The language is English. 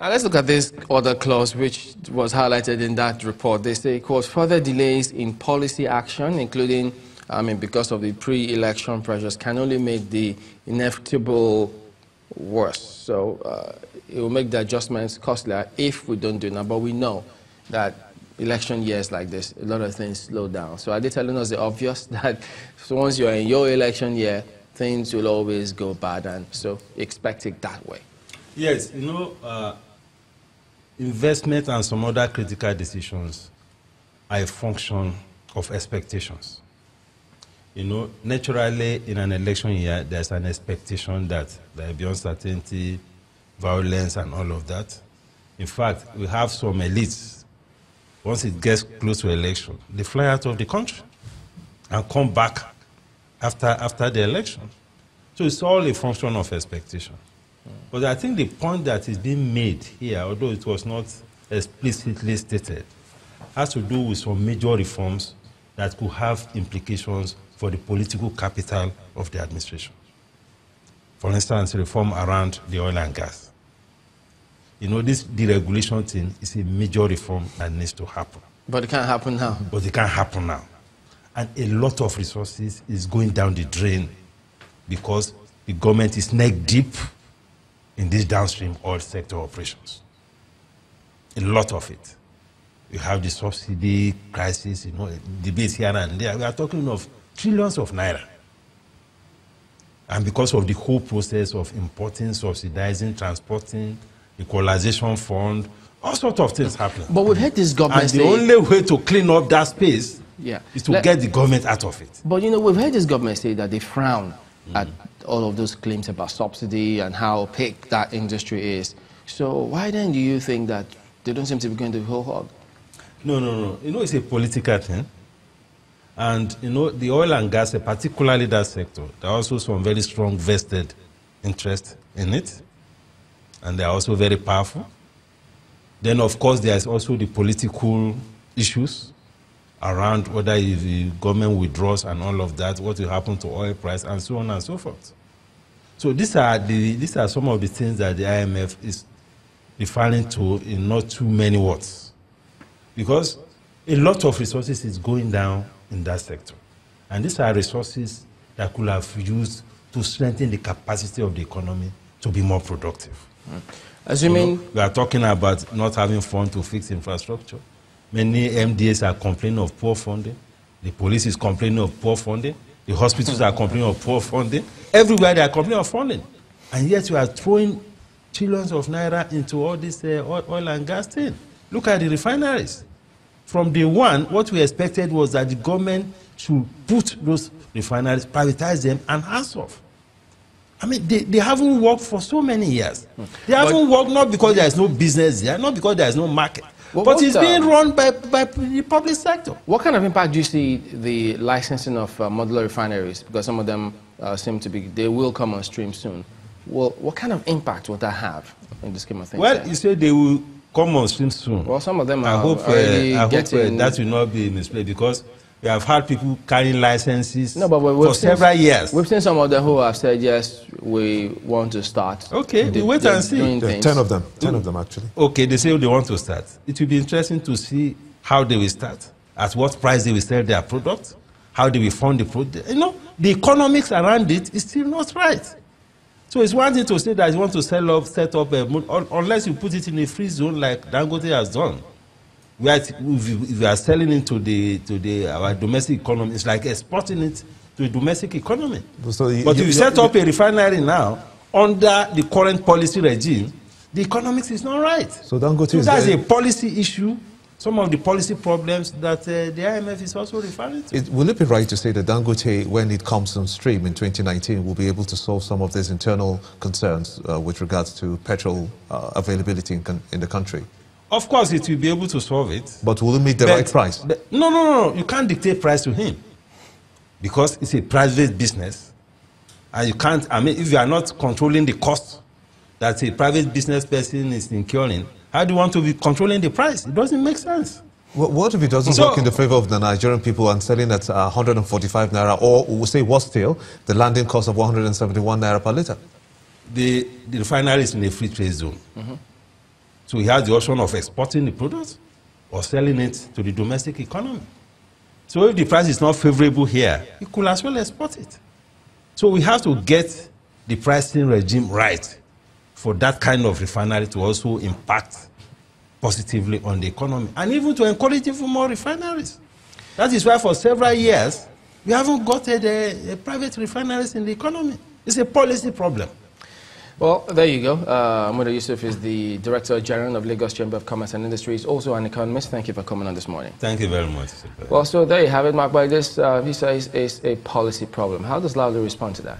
Let's look at this other clause which was highlighted in that report. They say, quote, further delays in policy action, including, because of the pre-election pressures, can only make the inevitable worse. So it will make the adjustments costlier if we don't do it now. But we know that election years like this, a lot of things slow down. So are they telling us the obvious that once you're in your election year, things will always go bad, and so expect it that way? Yes, investment and some other critical decisions are a function of expectations. Naturally, in an election year, there's an expectation that there will be uncertainty, violence, and all of that. In fact, we have some elites, once it gets close to election, they fly out of the country and come back after the election. So it's all a function of expectation. But I think the point that is being made here, although it was not explicitly stated, has to do with some major reforms that could have implications for the political capital of the administration. For instance, reform around the oil and gas. This deregulation thing is a major reform that needs to happen. But it can't happen now. But it can't happen now. And a lot of resources is going down the drain because the government is neck deep in this downstream oil sector operations. A lot of it. You have the subsidy crisis, debates here and there. We are talking of trillions of naira. And because of the whole process of importing, subsidizing, transporting, equalization fund, all sorts of things happening. But we've heard this government say... And the only way to clean up that space is to get the government out of it. But, we've heard this government say that they frown at all of those claims about subsidy and how opaque that industry is. So why then do you think that they don't seem to be going to the whole hog? No. It's a political thing. And, the oil and gas, particularly that sector, there are also some very strong vested interest in it. And they are also very powerful. Then, of course, there's also the political issues around whether the government withdraws and all of that, what will happen to oil price, and so on and so forth. So these are some of the things that the IMF is referring to in not too many words. Because a lot of resources is going down in that sector. And these are resources that could have used to strengthen the capacity of the economy to be more productive. Assuming we are talking about not having funds to fix infrastructure. Many MDAs are complaining of poor funding. The police is complaining of poor funding. The hospitals are complaining of poor funding. Everywhere they are complaining of funding. And yet you are throwing trillions of naira into all this oil and gas thing. Look at the refineries. From day one, what we expected was that the government should put those refineries, privatize them, and hands off. They haven't worked for so many years. They haven't worked not because there is no business there, not because there is no market, but it's being run by the public sector. What kind of impact do you see the licensing of modular refineries? Because some of them seem to be, they will come on stream soon. Well, what kind of impact will that have in the scheme of things? Well, you say they will come on stream soon. Well, some of them I hope that will not be misplayed, because we have had people carrying licenses for several years. We've seen some of them who have said, yes, we want to start. Okay, we wait and see. 10 of them actually. Okay, they say they want to start. It will be interesting to see how they will start, at what price they will sell their product, how they will fund the product. The economics around it is still not right. So it's one thing to say that you want to set up unless you put it in a free zone like Dangote has done. If we are selling it to our domestic economy, it's like exporting it to the domestic economy. But if you set up a refinery now under the current policy regime, the economics is not right. So Dangote that's a policy issue. Some of the policy problems that the IMF is also referring to. Will it be right to say that Dangote, when it comes on stream in 2019, will be able to solve some of these internal concerns with regards to petrol availability in the country? Of course, it will be able to solve it. But will it meet the right price? No. You can't dictate price to him, because it's a private business. And you can't, if you are not controlling the cost that a private business person is incurring, how do you want to be controlling the price? It doesn't make sense. What if it doesn't work in the favor of the Nigerian people and selling at 145 naira, or we'll say worse still, the landing cost of 171 naira per litre? The refinery is in a free trade zone. So he has the option of exporting the product or selling it to the domestic economy. So if the price is not favorable here, he could as well export it. So we have to get the pricing regime right for that kind of refinery to also impact positively on the economy and even to encourage even more refineries. That is why for several years, we haven't got a private refineries in the economy. It's a policy problem. Well, there you go. Muda Yusuf is the Director General of Lagos Chamber of Commerce and Industry. He's also an economist. Thank you for coming on this morning. Thank you very much. Well, so there you have it, Mark. By this, he says, is a policy problem. How does Laulu respond to that?